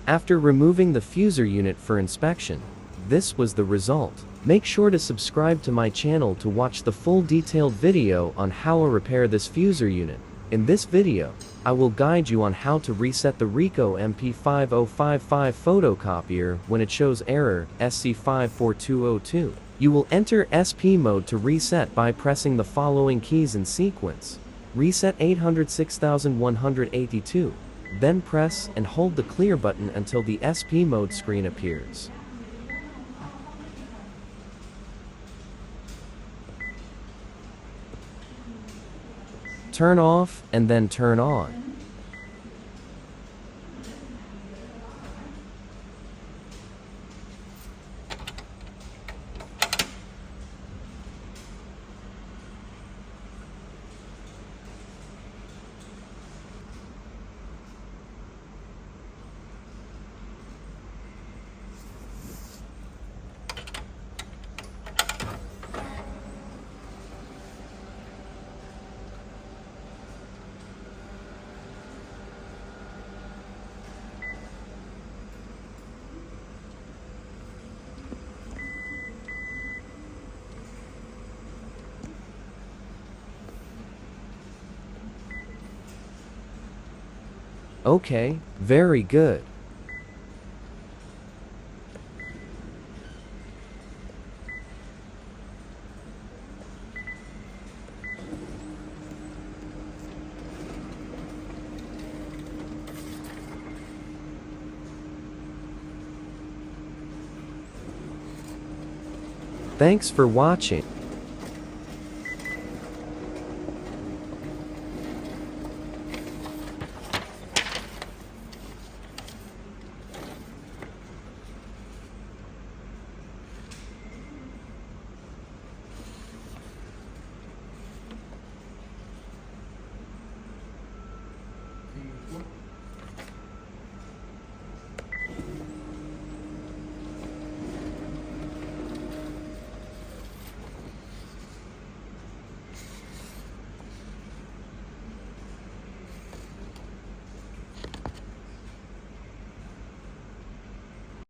After removing the fuser unit for inspection, this was the result. Make sure to subscribe to my channel to watch the full detailed video on how to repair this fuser unit. In this video, I will guide you on how to reset the Ricoh MP5055 photocopier when it shows error SC542-02. You will enter SP mode to reset by pressing the following keys in sequence. Reset 806,182. Then press and hold the clear button until the SP mode screen appears. Turn off and then turn on. Okay, very good. Thanks for watching.